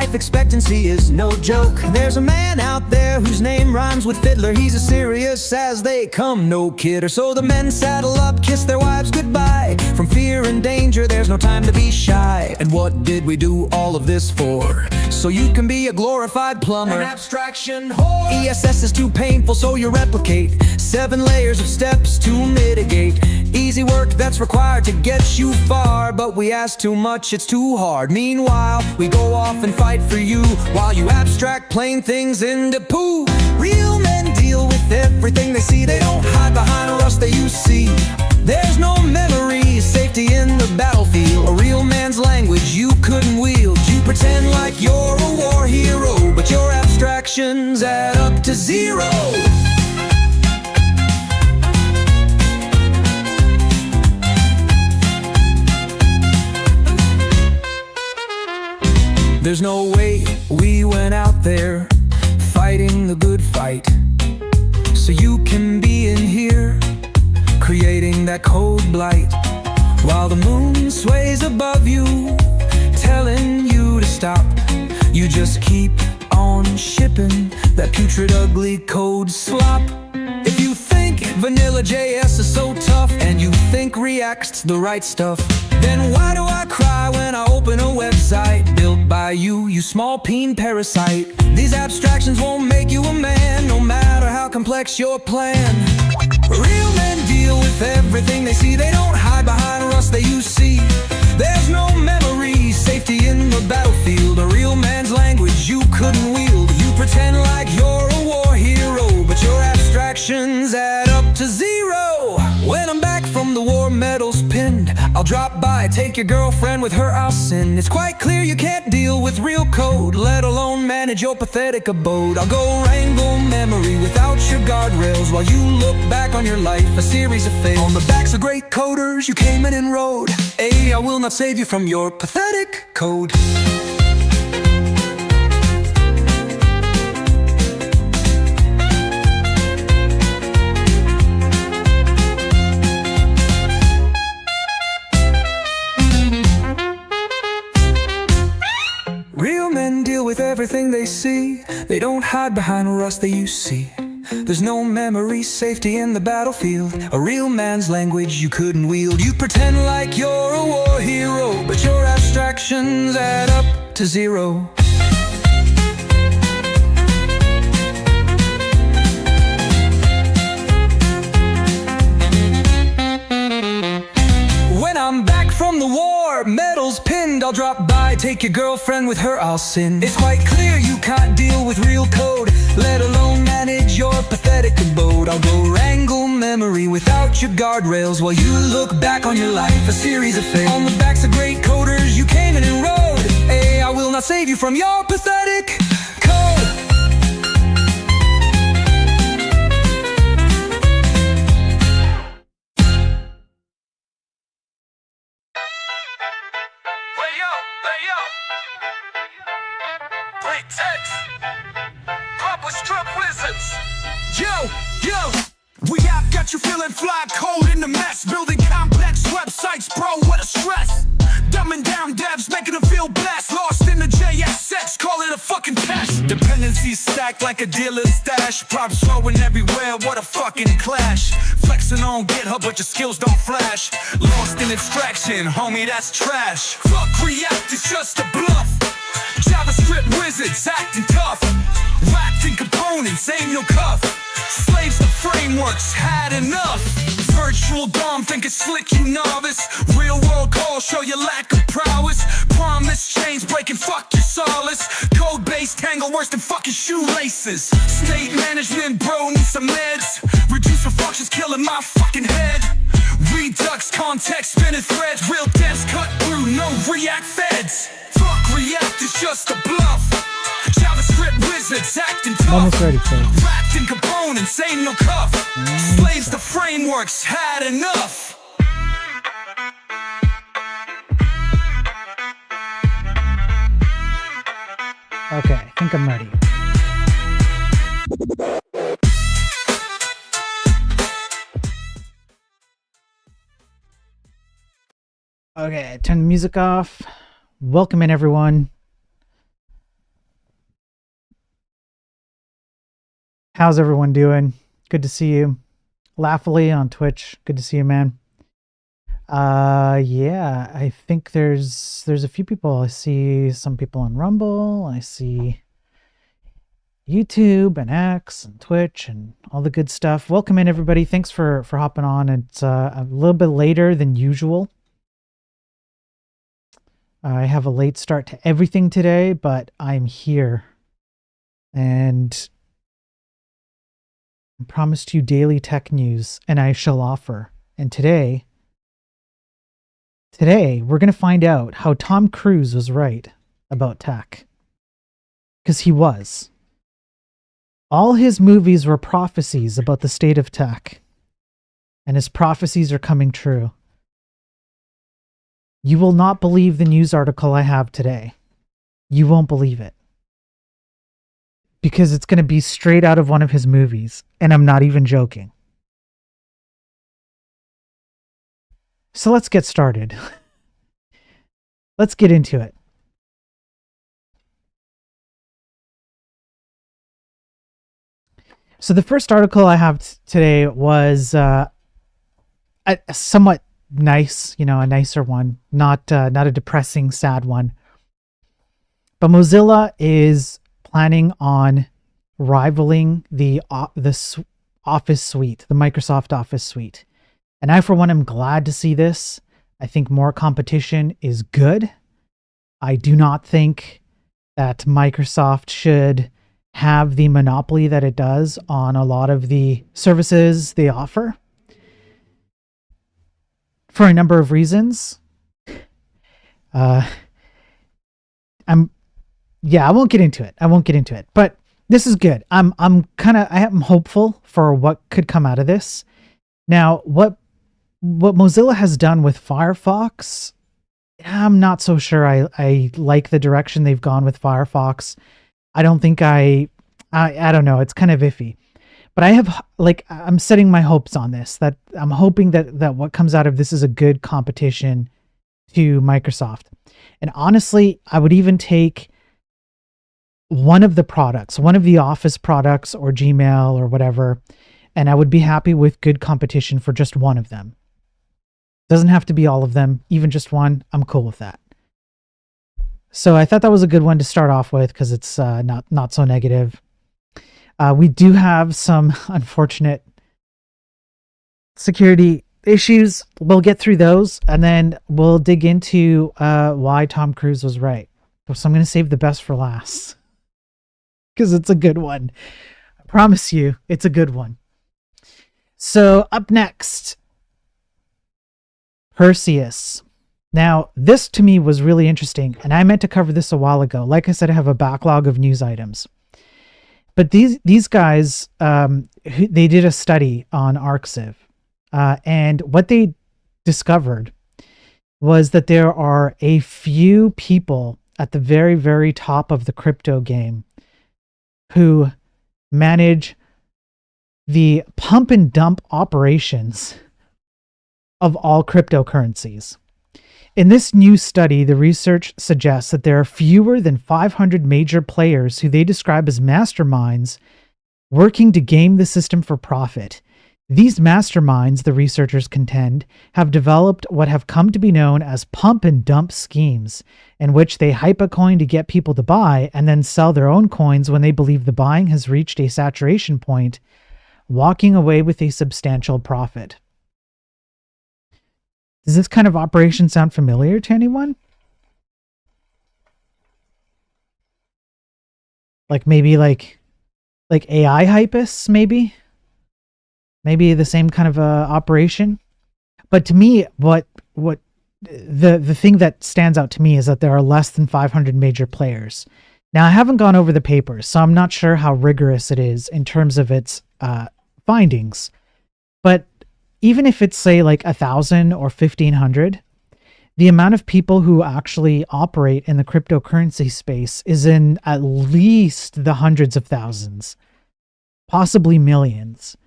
life expectancy is no joke. There's a man out there whose name rhymes with fiddler. He's as serious as they come, no kidder. So the men saddle up, kiss their wives goodbye. From fear and danger, there's no time to be shy. And what did we do all of this for? So you can be a glorified plumber, an abstraction whore. ESS is too painful, so you replicate 7 layers of steps to mitigate. Easy work that's required to get you far, but we ask too much, it's too hard. Meanwhile, we go off and fight for you, while you abstract plain things into poo. Real men deal with everything they see. They don't hide behind rust they use see. There's no memory, safety in the battlefield. A real man's language you couldn't wield. You pretend like you're a war hero, but your abstractions add up to 0. There's no way we went out there fighting the good fight, so you can be in here creating that cold blight, while the moon sways above you telling you to stop. You just keep on shipping that putrid ugly code slop. If you think Vanilla.js is so tough, and you think React's the right stuff, then why do I cry when I open a website built by you, you small peen parasite? These abstractions won't make you a man, no matter how complex your plan. Real men deal with everything they see. They don't hide behind rust they use see. There's no memory, safety in the battlefield. A real man's language you couldn't wield. You pretend like you're a war hero, but your abstractions add up to 0. When I'm back from the war, medals pinned, I'll drop by, take your girlfriend, with her I'll sin. It's quite clear you can't deal with real code, let alone manage your pathetic abode. I'll go wrangle memory without your guardrails, while you look back on your life, a series of fails. On the backs of great coders you came in and rode. I will not save you from your pathetic code. Real men deal with everything they see. They don't hide behind rust they use see. There's no memory, safety in the battlefield. A real man's language you couldn't wield. You pretend like you're a war hero, but your abstractions add up to 0. When I'm back from the war, medals pinned, I'll drop by, take your girlfriend, with her I'll sin. It's quite clear you can't deal with real code, let alone manage your pathetic abode. I'll go wrangle memory without your guardrails, while you look back on your life, a series of fails. On the backs of great coders you came in and rode. I will not save you from your pathetic code. We have got you feeling fly cold in the mess, building complex websites, bro, what a stress. Dumbing down devs, making them feel blessed, lost in the JSX, call it a fucking test. Dependencies stacked like a dealer's stash, props flowing everywhere, what a fucking clash. Flexing on GitHub, but your skills don't flash. Lost in abstraction, homie, that's trash. Fuck React, it's just a bluff. JavaScript wizards acting tough, wrapped in components, ain't no cuff. Slaves to frameworks, had enough. Virtual DOM, think it's slick, you novice. Real world call, show your lack of prowess. Promise chains breaking, fuck your solace. Code base tangle, worse than fucking shoelaces. State management, bro, need some meds. Reducer functions killing my fucking head. Redux, context, spinning threads. Real devs cut through, no React feds. Fuck React, it's just a bluff. JavaScript wizards acting tough. Almost ready, so. Wrapped in components, ain't no cuff. Slaves to frameworks, had enough. Okay, I think I'm ready. Okay, turn the music off. Welcome in, everyone. How's everyone doing? Good to see you. Laughly on Twitch. Good to see you, man. Yeah, I think there's a few people. I see some people on Rumble. I see YouTube and X and Twitch and all the good stuff. Welcome in, everybody. Thanks for hopping on. It's a little bit later than usual. I have a late start to everything today, but I'm here. And I promised you daily tech news, and I shall offer. And today we're going to find out how Tom Cruise was right about tech. Because he was. All his movies were prophecies about the state of tech. And his prophecies are coming true. You will not believe the news article I have today. You won't believe it. Because it's going to be straight out of one of his movies. And I'm not even joking. So let's get started. Let's get into it. So the first article I have today was a somewhat nice, a nicer one, not a depressing, sad one. But Mozilla is planning on rivaling the Office suite, the Microsoft Office suite. And I, for one, am glad to see this. I think more competition is good. I do not think that Microsoft should have the monopoly that it does on a lot of the services they offer. For a number of reasons. I won't get into it. But this is good. I am hopeful for what could come out of this. Now, what Mozilla has done with Firefox, I'm not so sure I like the direction they've gone with Firefox. I don't think I don't know. It's kind of iffy. But I'm setting my hopes on this, that I'm hoping that what comes out of this is a good competition to Microsoft. And honestly, I would even take one of the Office products or Gmail or whatever, and I would be happy with good competition for just one of them. Doesn't have to be all of them, even just one. I'm cool with that. So I thought that was a good one to start off with because it's not so negative. We do have some unfortunate security issues. We'll get through those, and then we'll dig into why Tom Cruise was right. So I'm going to save the best for last because it's a good one. I promise you, it's a good one. So up next, Perseus. Now, this to me was really interesting, and I meant to cover this a while ago. Like I said, I have a backlog of news items. But these guys, they did a study on Arxiv, and what they discovered was that there are a few people at the very, very top of the crypto game who manage the pump and dump operations of all cryptocurrencies. In this new study, the research suggests that there are fewer than 500 major players who they describe as masterminds working to game the system for profit. These masterminds, the researchers contend, have developed what have come to be known as pump and dump schemes, in which they hype a coin to get people to buy and then sell their own coins when they believe the buying has reached a saturation point, walking away with a substantial profit. Does this kind of operation sound familiar to anyone? Maybe like AI hypists, maybe the same kind of operation. But to me, what the thing that stands out to me is that there are less than 500 major players. Now, I haven't gone over the papers, so I'm not sure how rigorous it is in terms of its findings. But even if it's, say, 1,000 or 1,500, the amount of people who actually operate in the cryptocurrency space is in at least the hundreds of thousands, possibly millions.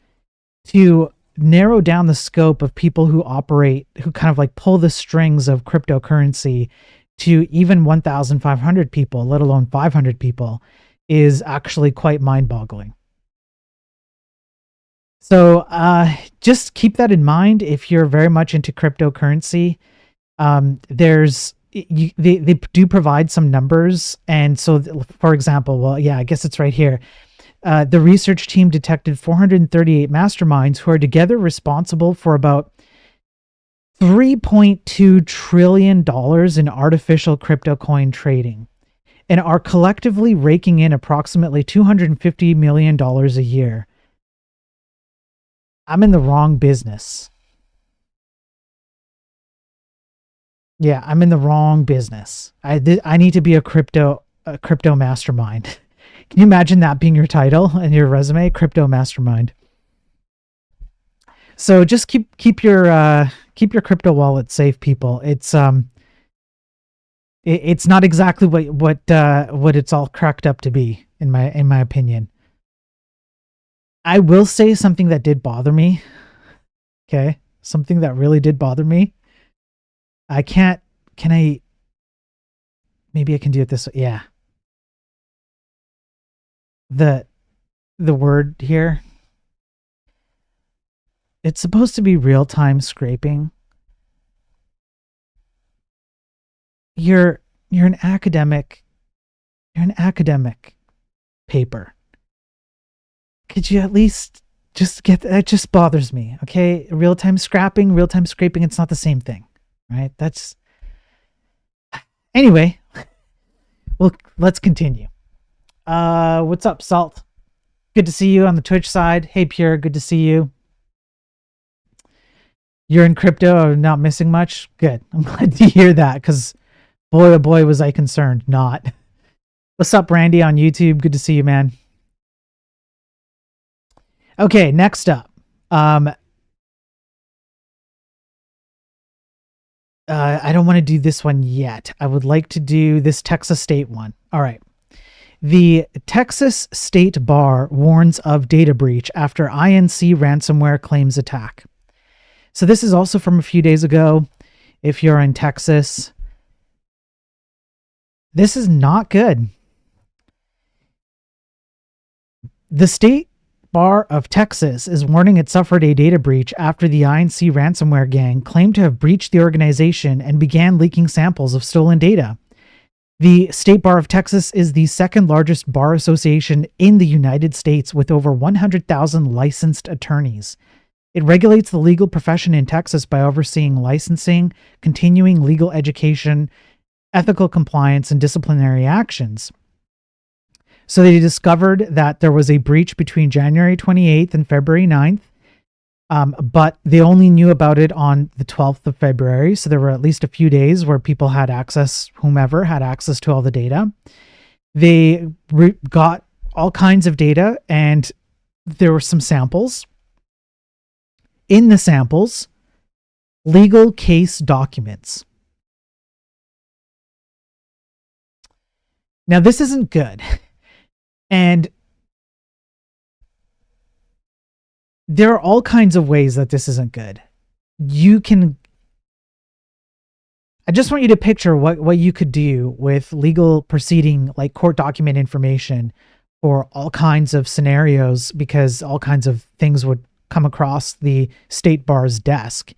To narrow down the scope of people who operate, who kind of pull the strings of cryptocurrency to even 1,500 people, let alone 500 people, is actually quite mind-boggling. So just keep that in mind if you're very much into cryptocurrency. They do provide some numbers, and so for example, well, yeah, I guess it's right here. The research team detected 438 masterminds who are together responsible for about $3.2 trillion in artificial crypto coin trading, and are collectively raking in approximately $250 million a year. I'm in the wrong business. Yeah, I'm in the wrong business. I need to be a crypto mastermind. Can you imagine that being your title and your resume, crypto mastermind? So just keep your crypto wallet safe, people. It's not exactly what it's all cracked up to be, in my opinion. I will say something that did bother me. Okay, something that really did bother me. Can I? Maybe I can do it this way. Yeah. The word here. It's supposed to be real-time scraping. You're an academic. You're an academic paper. Could you at least just get that? It just bothers me. Okay, real-time scraping, it's not the same thing, right? That's anyway. Well, let's continue. What's up, Salt? Good to see you on the Twitch side. Hey, Pure, good to see you. You're in crypto, not missing much. Good. I'm glad to hear that, because boy, oh boy, was I concerned. Not. What's up, Randy on YouTube? Good to see you, man. Okay, next up. I don't want to do this one yet. I would like to do this Texas State one. All right. The Texas State Bar warns of data breach after INC ransomware claims attack. So this is also from a few days ago. If you're in Texas, this is not good. The State Bar of Texas is warning it suffered a data breach after the INC ransomware gang claimed to have breached the organization and began leaking samples of stolen data. The State Bar of Texas is the second largest bar association in the United States with over 100,000 licensed attorneys. It regulates the legal profession in Texas by overseeing licensing, continuing legal education, ethical compliance, and disciplinary actions. So they discovered that there was a breach between January 28th and February 9th, but they only knew about it on the 12th of February. So there were at least a few days where people had access, whomever had access to all the data. They got all kinds of data, and there were some samples. In the samples, legal case documents. Now, this isn't good. And there are all kinds of ways that this isn't good. I just want you to picture what you could do with legal proceeding, like court document information, for all kinds of scenarios, because all kinds of things would come across the State Bar's desk.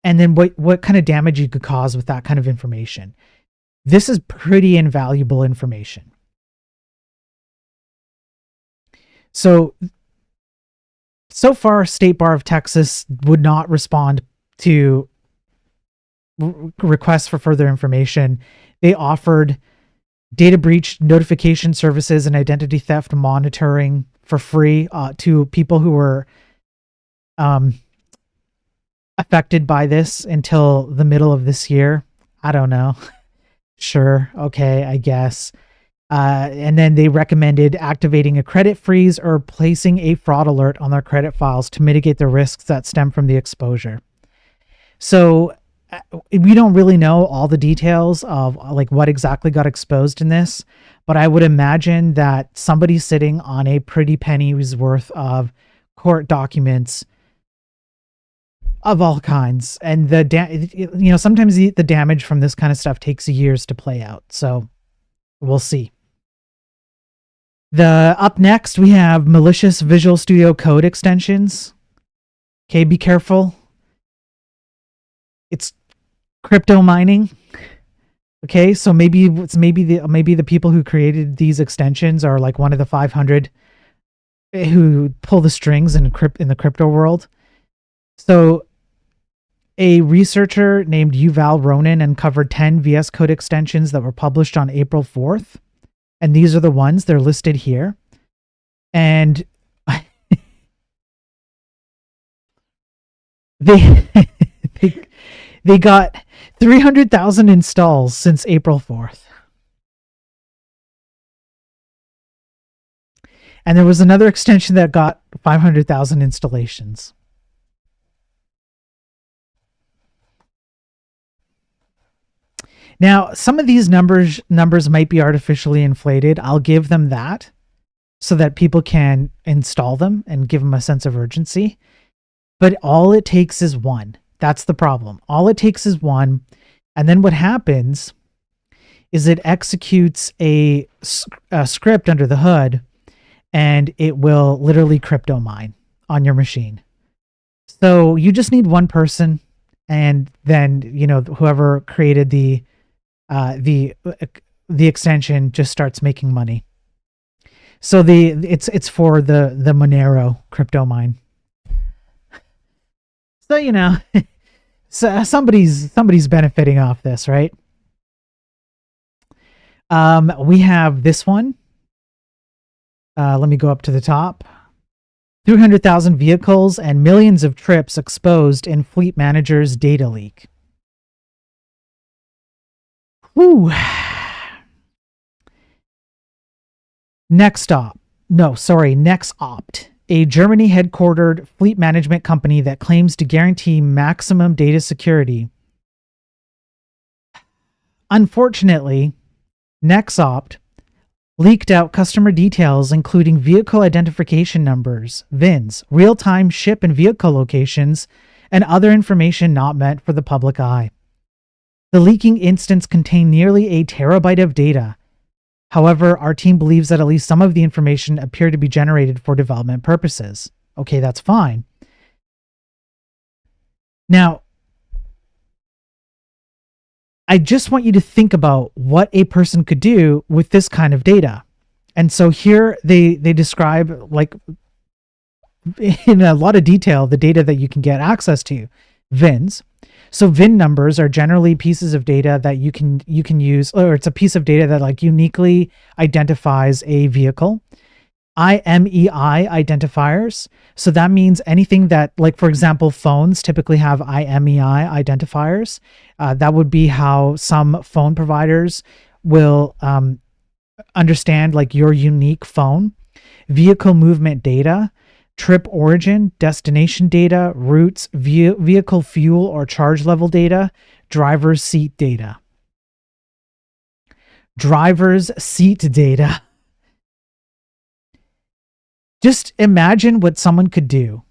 And then what kind of damage you could cause with that kind of information. This is pretty invaluable information. So far, State Bar of Texas would not respond to requests for further information. They offered data breach notification services and identity theft monitoring for free to people who were affected by this until the middle of this year. I don't know. Sure. Okay, I guess. And then they recommended activating a credit freeze or placing a fraud alert on their credit files to mitigate the risks that stem from the exposure. So we don't really know all the details of like what exactly got exposed in this, but I would imagine that somebody's sitting on a pretty penny's worth of court documents of all kinds, and sometimes the damage from this kind of stuff takes years to play out. So we'll see. Up next, we have malicious Visual Studio Code extensions. Okay, be careful. It's crypto mining. Okay, so maybe the people who created these extensions are like one of the 500 who pull the strings in the crypto world. So a researcher named Yuval Ronen uncovered 10 VS Code extensions that were published on April 4th. And these are the ones, they're listed here. And they they got 300,000 installs since April 4th. And there was another extension that got 500,000 installations. Now, some of these numbers might be artificially inflated. I'll give them that so that people can install them and give them a sense of urgency. But all it takes is one. That's the problem. All it takes is one. And then what happens is it executes a script under the hood, and it will literally crypto mine on your machine. So you just need one person, and then, you know, whoever created the extension just starts making money. So it's for the Monero crypto mine. So, you know, so somebody's benefiting off this, right? We have this one. Let me go up to the top. 300,000 vehicles and millions of trips exposed in Fleet Manager's data leak. Whew. Nexopt, a Germany headquartered fleet management company that claims to guarantee maximum data security. Unfortunately, Nexopt leaked out customer details including vehicle identification numbers, VINs, real-time ship and vehicle locations, and other information not meant for the public eye. The leaking instance contained nearly a terabyte of data. However, our team believes that at least some of the information appeared to be generated for development purposes. Okay, that's fine. Now, I just want you to think about what a person could do with this kind of data. And so here they describe, like, in a lot of detail, the data that you can get access to. VINs. So VIN numbers are generally pieces of data that you can use, or it's a piece of data that like uniquely identifies a vehicle. IMEI identifiers. So that means anything that, like, for example, phones typically have IMEI identifiers. That would be how some phone providers will understand like your unique phone. Vehicle movement data, trip origin, destination data, routes, vehicle fuel or charge level data, driver's seat data. Driver's seat data. Just imagine what someone could do,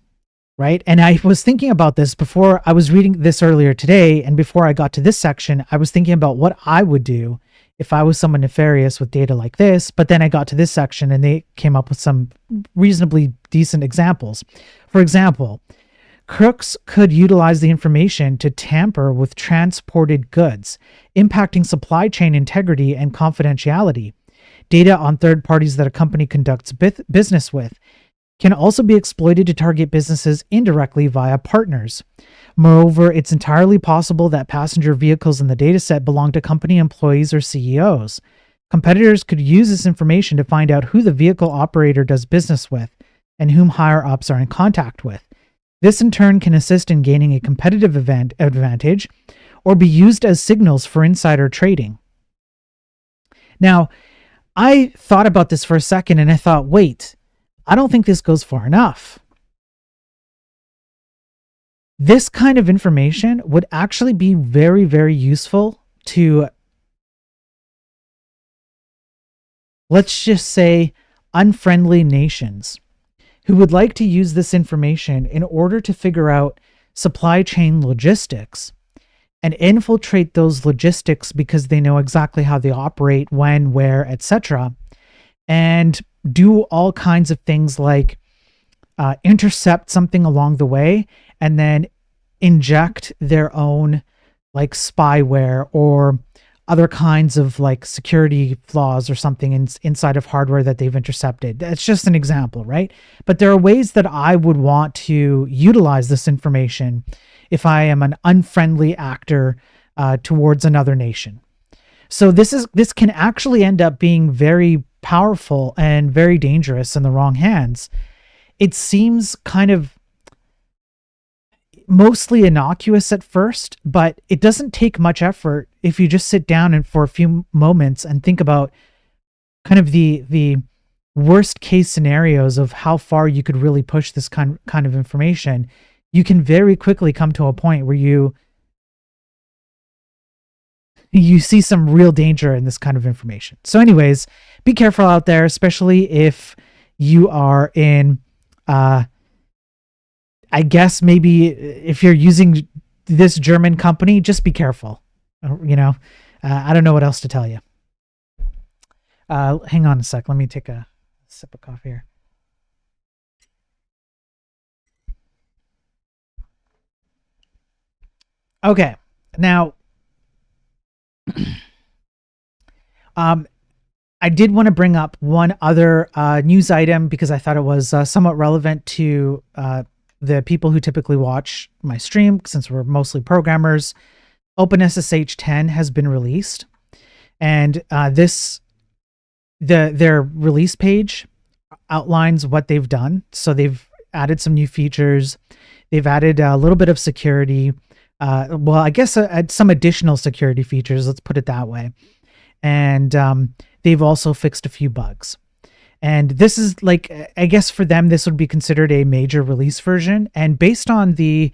right? And I was thinking about this before. I was reading this earlier today, and before I got to this section, I was thinking about what I would do if I was someone nefarious with data like this. But then I got to this section and they came up with some reasonably decent examples. For example, crooks could utilize the information to tamper with transported goods, impacting supply chain integrity and confidentiality. Data on third parties that a company conducts business with can also be exploited to target businesses indirectly via partners. Moreover, it's entirely possible that passenger vehicles in the dataset belong to company employees or CEOs. Competitors could use this information to find out who the vehicle operator does business with and whom higher-ups are in contact with. This in turn can assist in gaining a competitive advantage or be used as signals for insider trading. Now, I thought about this for a second and I thought, wait, I don't think this goes far enough. This kind of information would actually be very, very useful to, let's just say, unfriendly nations who would like to use this information in order to figure out supply chain logistics and infiltrate those logistics because they know exactly how they operate, when, where, etc., and do all kinds of things like intercept something along the way and then inject their own like spyware or other kinds of like security flaws or something inside of hardware that they've intercepted. That's just an example, right? But there are ways that I would want to utilize this information if I am an unfriendly actor towards another nation. So this can actually end up being very powerful and very dangerous in the wrong hands. It seems kind of mostly innocuous at first, but it doesn't take much effort if you just sit down and for a few moments and think about kind of the worst case scenarios of how far you could really push this kind of information. You can very quickly come to a point where you see some real danger in this kind of information. So anyways, be careful out there, especially if you are in I guess maybe if you're using this German company, just be careful. I don't know what else to tell you. Hang on a sec. Let me take a sip of coffee here. Okay. Now, I did want to bring up one other news item because I thought it was somewhat relevant to the people who typically watch my stream, since we're mostly programmers. OpenSSH 10 has been released, and their release page outlines what they've done. So they've added some new features. They've added a little bit of security. Well, I guess some additional security features, let's put it that way. And they've also fixed a few bugs. And this is like, I guess for them, this would be considered a major release version. And based on the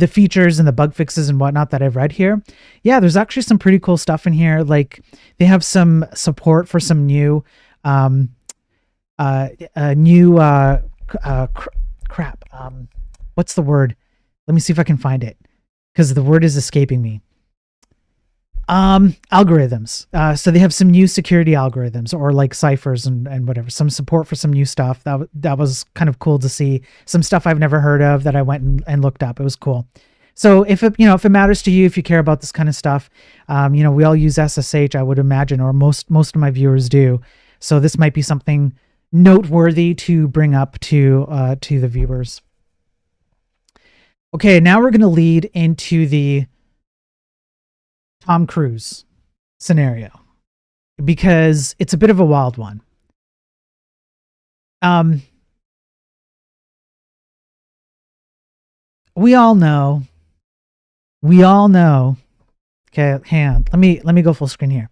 features and the bug fixes and whatnot that I've read here, yeah, there's actually some pretty cool stuff in here. Like they have some support for some new, crap. What's the word? Let me see if I can find it, because the word is escaping me. Algorithms. So they have some new security algorithms, or like ciphers and whatever, some support for some new stuff. That was kind of cool to see. Some stuff I've never heard of that I went and looked up. It was cool. So if it matters to you, if you care about this kind of stuff, we all use SSH, I would imagine, or most of my viewers do. So this might be something noteworthy to bring up to the viewers. Okay, now we're going to lead into the Tom Cruise scenario, because it's a bit of a wild one. We all know. Okay, hang on. Let me go full screen here.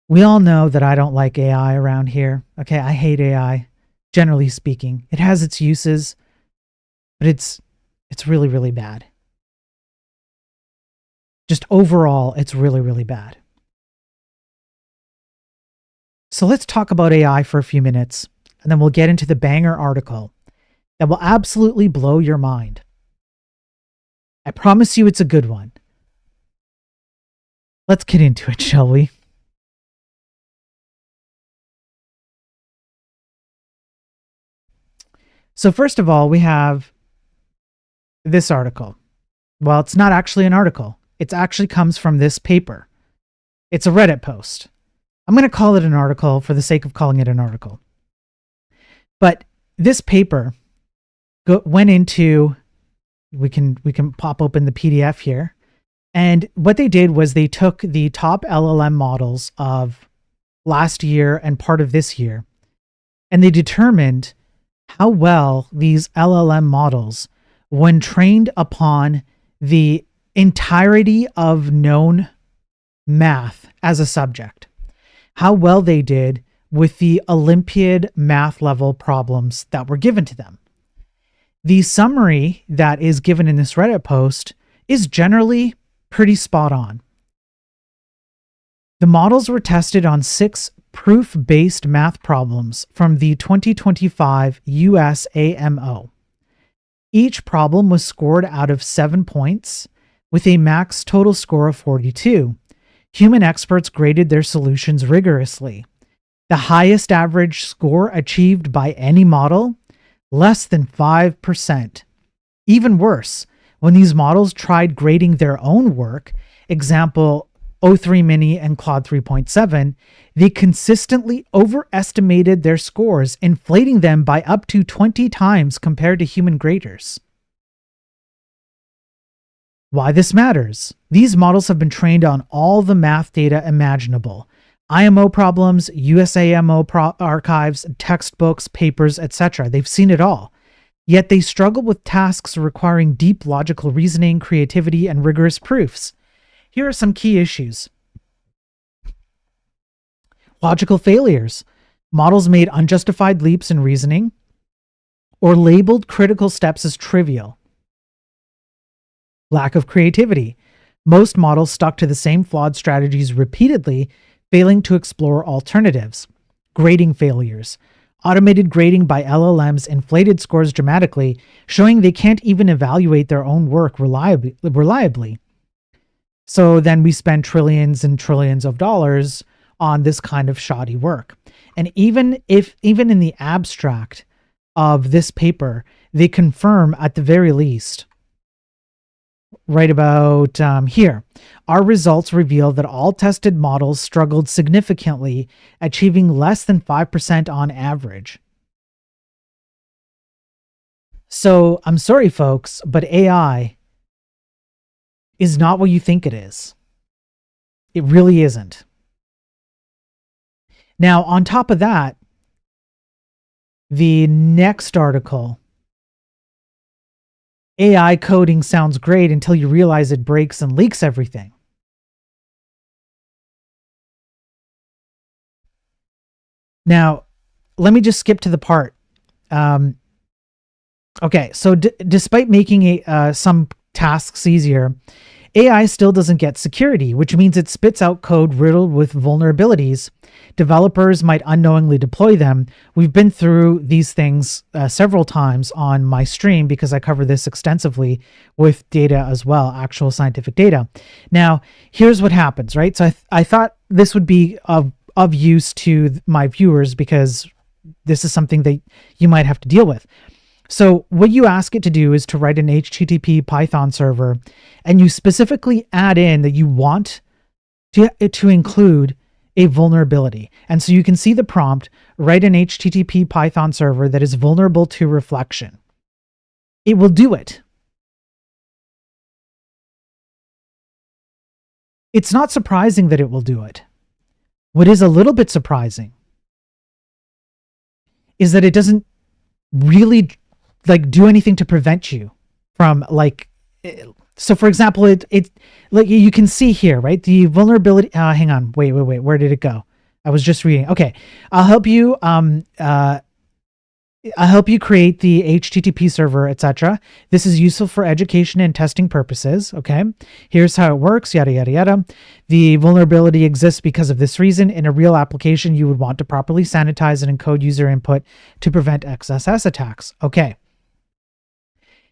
We all know that I don't like AI around here. Okay, I hate AI, generally speaking. It has its uses, but it's really, really bad. Just overall, it's really, really bad. So let's talk about AI for a few minutes, and then we'll get into the banger article that will absolutely blow your mind. I promise you it's a good one. Let's get into it, shall we? So first of all, we have this article. Well, it's not actually an article. It actually comes from this paper. It's a Reddit post. I'm going to call it an article for the sake of calling it an article. But this paper went into, we can pop open the PDF here. And what they did was they took the top LLM models of last year and part of this year, and they determined how well these LLM models, when trained upon the entirety of known math as a subject, how well they did with the Olympiad math level problems that were given to them. The summary that is given in this Reddit post is generally pretty spot on. The models were tested on 6 proof-based math problems from the 2025 USAMO. Each problem was scored out of 7 points, with a max total score of 42. Human experts graded their solutions rigorously. The highest average score achieved by any model, less than 5%. Even worse, when these models tried grading their own work, example O3 Mini and Claude 3.7, they consistently overestimated their scores, inflating them by up to 20 times compared to human graders. Why this matters? These models have been trained on all the math data imaginable. IMO problems, USAMO archives, textbooks, papers, etc. They've seen it all. Yet they struggle with tasks requiring deep logical reasoning, creativity, and rigorous proofs. Here are some key issues. Logical failures. Models made unjustified leaps in reasoning or labeled critical steps as trivial. Lack of creativity. Most models stuck to the same flawed strategies repeatedly, failing to explore alternatives. Grading failures. Automated grading by LLMs inflated scores dramatically, showing they can't even evaluate their own work reliably. So then we spend trillions and trillions of dollars on this kind of shoddy work. And even in the abstract of this paper, they confirm at the very least, right about here, our results reveal that all tested models struggled significantly, achieving less than 5% on average. So I'm sorry, folks, but AI is not what you think it is. It really isn't. Now, on top of that, the next article, AI coding sounds great until you realize it breaks and leaks everything. Now, let me just skip to the part. Okay, so despite making some tasks easier, AI still doesn't get security, which means it spits out code riddled with vulnerabilities. Developers might unknowingly deploy them. We've been through these things several times on my stream because I cover this extensively with data as well, actual scientific data. Now, here's what happens, right? So I thought this would be of use to my viewers because this is something that you might have to deal with. So what you ask it to do is to write an HTTP Python server, and you specifically add in that you want to include a vulnerability. And so you can see the prompt, write an HTTP Python server that is vulnerable to reflection. It will do it. It's not surprising that it will do it. What is a little bit surprising is that it doesn't really do anything to prevent you from so for example, it like you can see here, right? The vulnerability, hang on, wait, where did it go? I was just reading. Okay. I'll help you create the HTTP server, etc. This is useful for education and testing purposes. Okay. Here's how it works, yada, yada, yada. The vulnerability exists because of this reason. In a real application, you would want to properly sanitize and encode user input to prevent XSS attacks. Okay.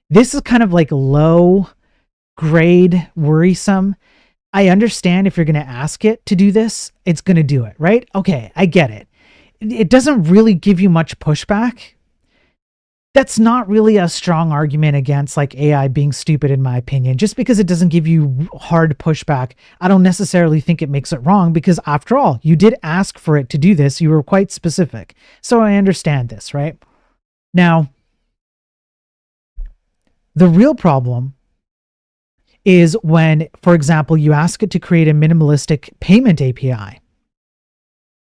This is kind of like low grade, worrisome. I understand if you're going to ask it to do this, it's going to do it, right? Okay, I get it. It doesn't really give you much pushback. That's not really a strong argument against AI being stupid, in my opinion. Just because it doesn't give you hard pushback, I don't necessarily think it makes it wrong, because after all, you did ask for it to do this. You were quite specific. So I understand this, right? Now, the real problem is when, for example, you ask it to create a minimalistic payment API,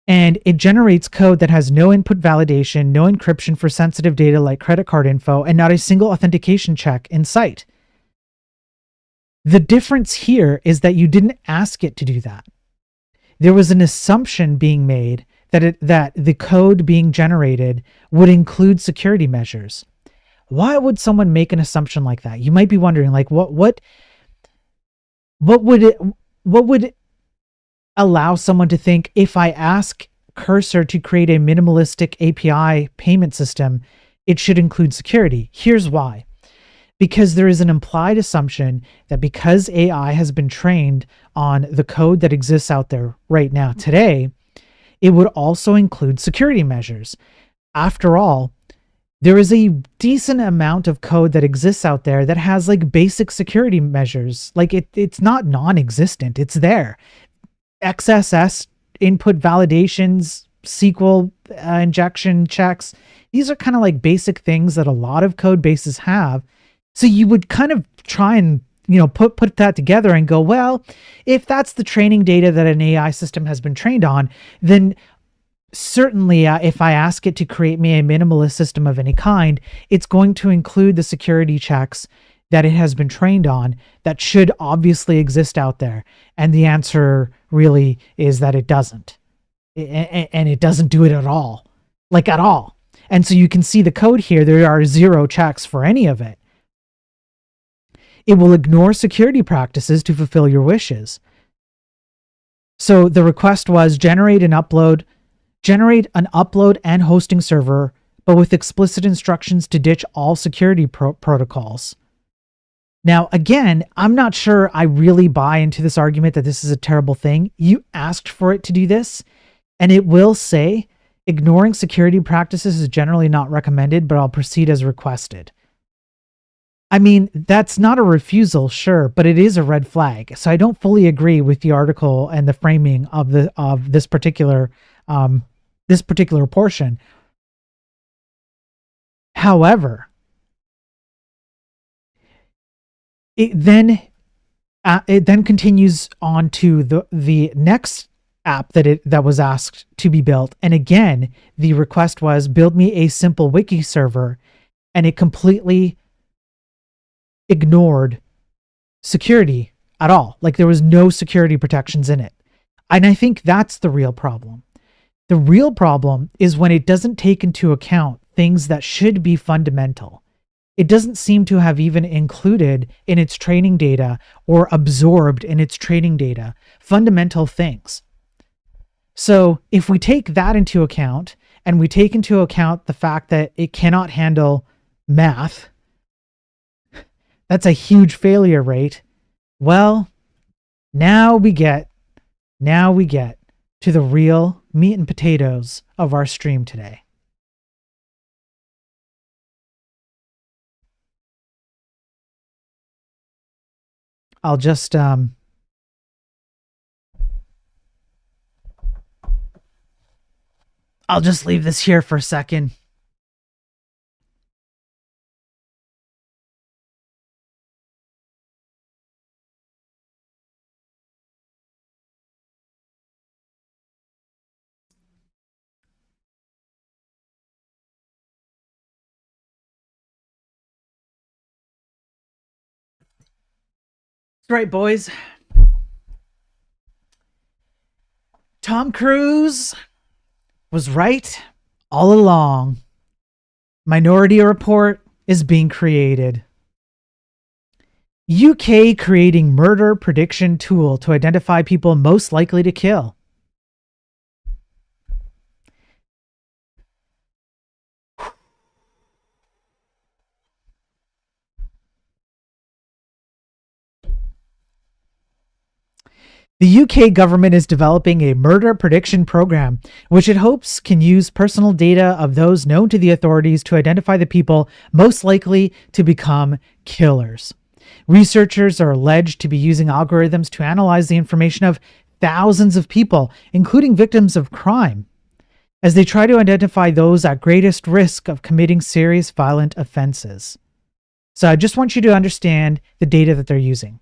and it generates code that has no input validation, no encryption for sensitive data like credit card info, and not a single authentication check in sight. The difference here is that you didn't ask it to do that. There was an assumption being made that the code being generated would include security measures. Why would someone make an assumption like that? You might be wondering, what would allow someone to think, if I ask Cursor to create a minimalistic API payment system, it should include security? Here's why. Because there is an implied assumption that because AI has been trained on the code that exists out there right now today, It would also include security measures. After all, there is a decent amount of code that exists out there that has like basic security measures. Like it's not non-existent. It's there. XSS input validations, SQL injection checks. These are kind of like basic things that a lot of code bases have. So you would kind of try and, put that together and go, well, if that's the training data that an AI system has been trained on, then certainly if I ask it to create me a minimalist system of any kind, it's going to include the security checks that it has been trained on that should obviously exist out there. And the answer really is that it doesn't. And it doesn't do it at all. Like at all. And so you can see the code here. There are 0 checks for any of it. It will ignore security practices to fulfill your wishes. So the request was generate an upload and hosting server, but with explicit instructions to ditch all security protocols. Now, again, I'm not sure I really buy into this argument that this is a terrible thing. You asked for it to do this, and it will say, ignoring security practices is generally not recommended, but I'll proceed as requested. I mean, that's not a refusal, sure, but it is a red flag. So I don't fully agree with the article and the framing of this particular portion. However, it then continues on to the next app that was asked to be built. And again, the request was build me a simple wiki server, and it completely ignored security at all. Like there was no security protections in it. And I think that's the real problem. The real problem is when it doesn't take into account things that should be fundamental. It doesn't seem to have even included in its training data or absorbed in its training data fundamental things. So if we take that into account, and we take into account the fact that it cannot handle math, that's a huge failure rate. Well, now we get to the real meat and potatoes of our stream today. I'll just leave this here for a second. That's right, boys. Tom Cruise was right all along. Minority Report is being created. UK creating murder prediction tool to identify people most likely to kill. The UK government is developing a murder prediction program, which it hopes can use personal data of those known to the authorities to identify the people most likely to become killers. Researchers are alleged to be using algorithms to analyze the information of thousands of people, including victims of crime, as they try to identify those at greatest risk of committing serious violent offenses. So I just want you to understand the data that they're using.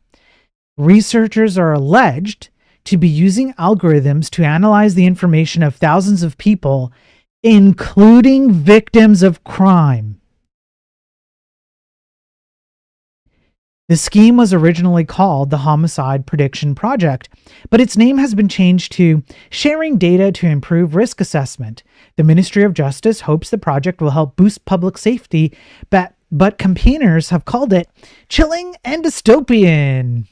Researchers are alleged to be using algorithms to analyze the information of thousands of people, including victims of crime. The scheme was originally called the Homicide Prediction Project, but its name has been changed to Sharing Data to Improve Risk Assessment. The Ministry of Justice hopes the project will help boost public safety, but campaigners have called it chilling and dystopian.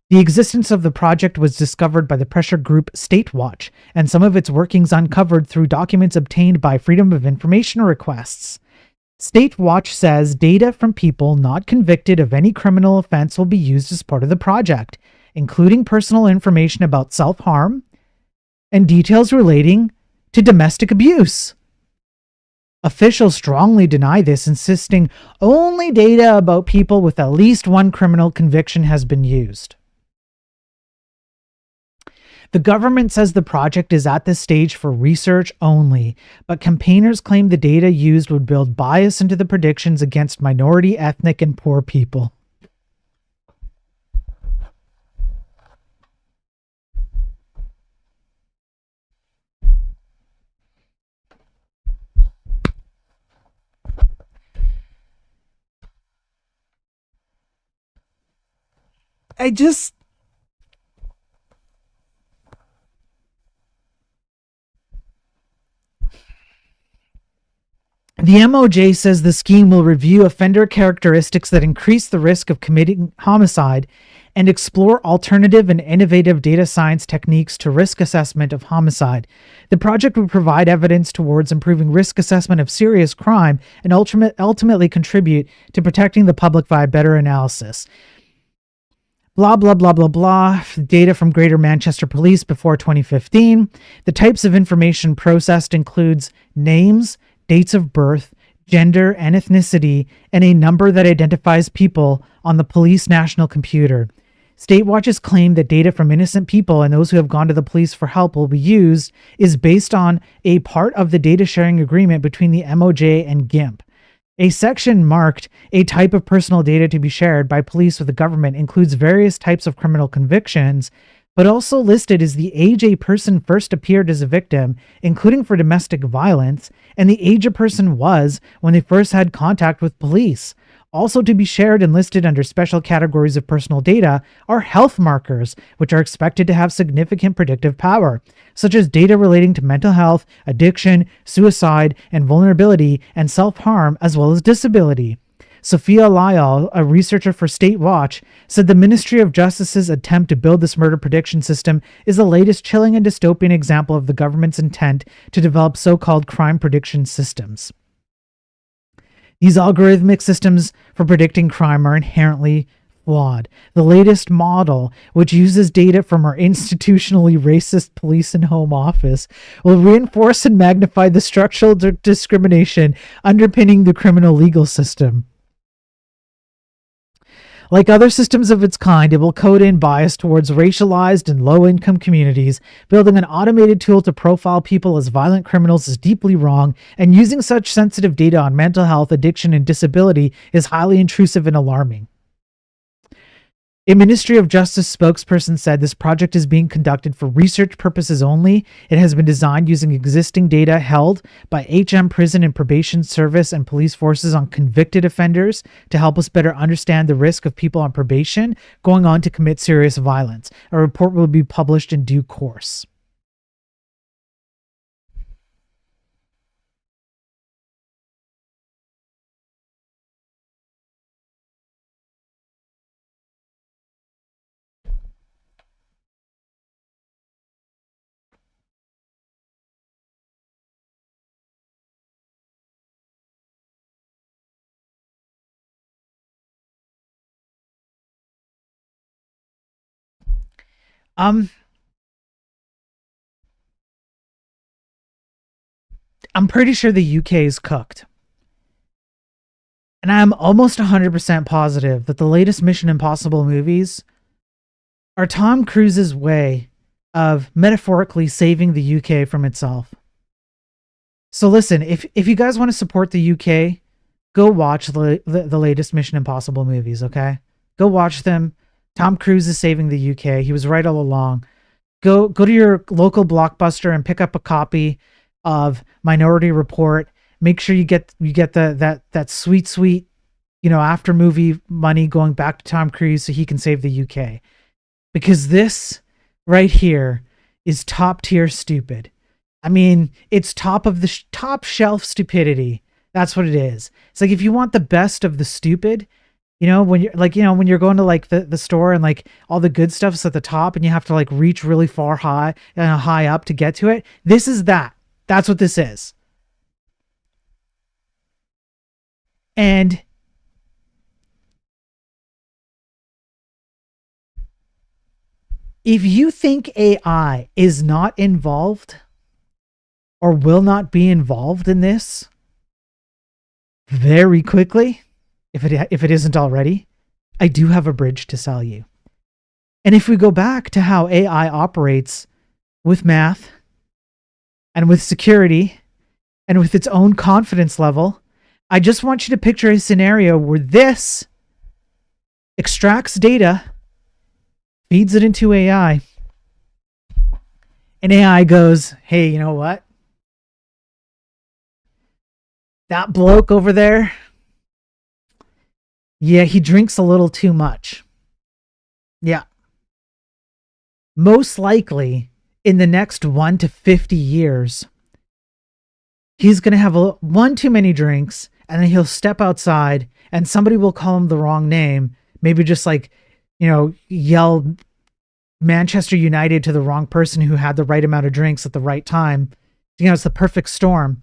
The existence of the project was discovered by the pressure group Statewatch, and some of its workings uncovered through documents obtained by Freedom of Information requests. Statewatch says data from people not convicted of any criminal offense will be used as part of the project, including personal information about self-harm, and details relating to domestic abuse. Officials strongly deny this, insisting only data about people with at least one criminal conviction has been used. The government says the project is at this stage for research only, but campaigners claim the data used would build bias into the predictions against minority, ethnic, and poor people. The MOJ says the scheme will review offender characteristics that increase the risk of committing homicide and explore alternative and innovative data science techniques to risk assessment of homicide. The project would provide evidence towards improving risk assessment of serious crime and ultimately contribute to protecting the public via better analysis. Blah, blah, blah, blah, blah. Data from Greater Manchester Police before 2015. The types of information processed includes names, dates of birth, gender and ethnicity, and a number that identifies people on the police national computer. State Watch's claim that data from innocent people and those who have gone to the police for help will be used is based on a part of the data sharing agreement between the MOJ and GIMP. A section marked a type of personal data to be shared by police with the government includes various types of criminal convictions, but also listed is the age a person first appeared as a victim, including for domestic violence, and the age a person was when they first had contact with police. Also to be shared and listed under special categories of personal data are health markers, which are expected to have significant predictive power, such as data relating to mental health, addiction, suicide, and vulnerability, and self-harm, as well as disability. Sophia Lyall, a researcher for State Watch, said the Ministry of Justice's attempt to build this murder prediction system is the latest chilling and dystopian example of the government's intent to develop so-called crime prediction systems. These algorithmic systems for predicting crime are inherently flawed. The latest model, which uses data from our institutionally racist police and home office, will reinforce and magnify the structural discrimination underpinning the criminal legal system. Like other systems of its kind, it will code in bias towards racialized and low-income communities. Building an automated tool to profile people as violent criminals is deeply wrong, and using such sensitive data on mental health, addiction, and disability is highly intrusive and alarming. A Ministry of Justice spokesperson said this project is being conducted for research purposes only. It has been designed using existing data held by HM Prison and Probation Service and police forces on convicted offenders to help us better understand the risk of people on probation going on to commit serious violence. A report will be published in due course. I'm pretty sure the UK is cooked. And I'm almost 100% positive that the latest Mission Impossible movies are Tom Cruise's way of metaphorically saving the UK from itself. So listen, if you guys want to support the UK, go watch the latest Mission Impossible movies, okay? Go watch them. Tom Cruise is saving the UK. He was right all along. Go to your local Blockbuster and pick up a copy of Minority Report. Make sure you get that sweet, after movie money going back to Tom Cruise so he can save the UK. Because this right here is top tier stupid. I mean, it's top of the top shelf stupidity. That's what it is. It's like if you want the best of the stupid, when you're when you're going to like the store and like all the good stuff's at the top and you have to like reach really far high up to get to it. This is that. That's what this is. And If you think AI is not involved or will not be involved in this very quickly, if it isn't already, I do have a bridge to sell you. And if we go back to how AI operates with math and with security and with its own confidence level, I just want you to picture a scenario where this extracts data, feeds it into AI, and AI goes, hey, you know what? That bloke over there, yeah, he drinks a little too much. Yeah. Most likely, in the next 1 to 50 years, he's going to have one too many drinks, and then he'll step outside, and somebody will call him the wrong name. Maybe just like, yell Manchester United to the wrong person who had the right amount of drinks at the right time. It's the perfect storm.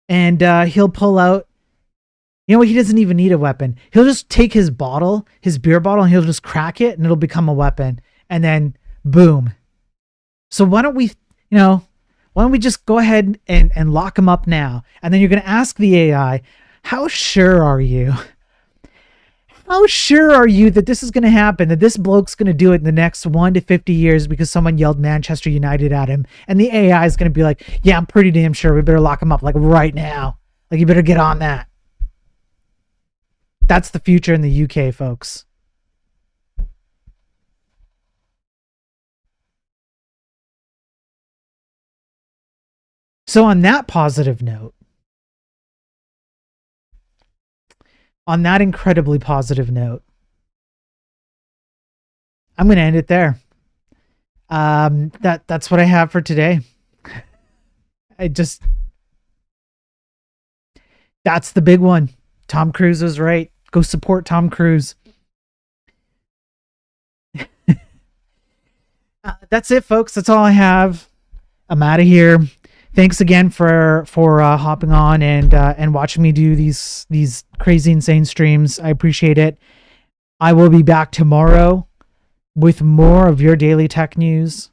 And he'll pull out, he doesn't even need a weapon. He'll just take his beer bottle, and he'll just crack it, and it'll become a weapon. And then, boom. So why don't we just go ahead and lock him up now? And then you're going to ask the AI, how sure are you? How sure are you that this is going to happen, that this bloke's going to do it in the next 1 to 50 years because someone yelled Manchester United at him? And the AI is going to be like, yeah, I'm pretty damn sure. We better lock him up like right now. Like, you better get on that. That's the future in the UK, folks. So on that positive note, on that incredibly positive note, I'm going to end it there. That's what I have for today. That's the big one. Tom Cruise was right. Go support Tom Cruise. That's it, folks. That's all I have. I'm out of here. Thanks again for hopping on and watching me do these crazy, insane streams. I appreciate it. I will be back tomorrow with more of your daily tech news.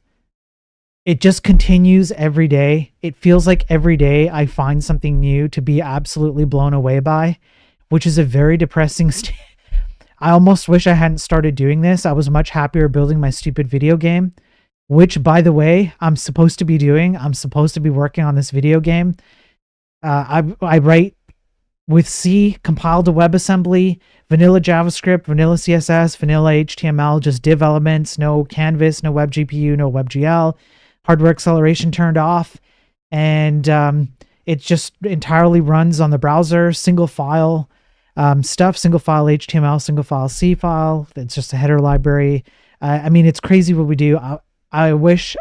It just continues every day. It feels like every day I find something new to be absolutely blown away by, which is a very depressing state. I almost wish I hadn't started doing this. I was much happier building my stupid video game, which, by the way, I'm supposed to be doing. I'm supposed to be working on this video game. I write with C, compiled to WebAssembly, vanilla JavaScript, vanilla CSS, vanilla HTML, just div elements, no canvas, no WebGPU, no WebGL, hardware acceleration turned off. And it just entirely runs on the browser, single file stuff, single file HTML, single file C file. It's just a header library. It's crazy what we do. I wish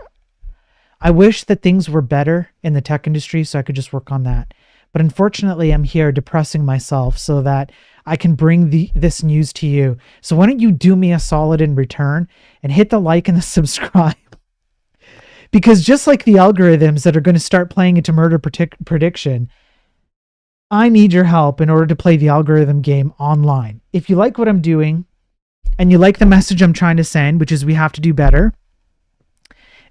that things were better in the tech industry so I could just work on that. But unfortunately, I'm here depressing myself so that I can bring this news to you. So why don't you do me a solid in return and hit the like and the subscribe? Because just like the algorithms that are going to start playing into Murder Prediction, I need your help in order to play the algorithm game online. If you like what I'm doing and you like the message I'm trying to send, which is we have to do better,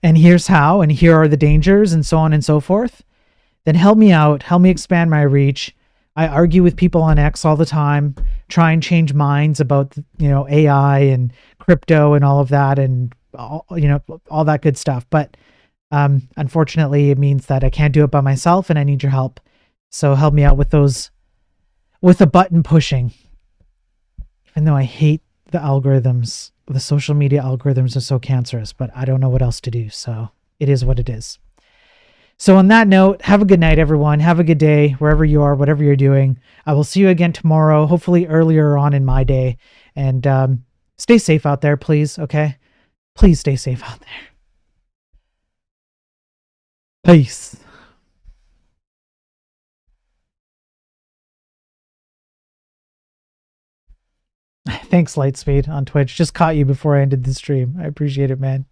and here's how, and here are the dangers, and so on and so forth, then help me out, help me expand my reach. I argue with people on X all the time, try and change minds about, AI and crypto and all of that, and all that good stuff. But unfortunately, it means that I can't do it by myself, and I need your help. So help me out with the button pushing. Even though I hate the algorithms. The social media algorithms are so cancerous, but I don't know what else to do. So it is what it is. So on that note, have a good night, everyone. Have a good day, wherever you are, whatever you're doing. I will see you again tomorrow, hopefully earlier on in my day. And stay safe out there, please. Okay? Please stay safe out there. Peace. Thanks, Lightspeed on Twitch. Just caught you before I ended the stream. I appreciate it, man.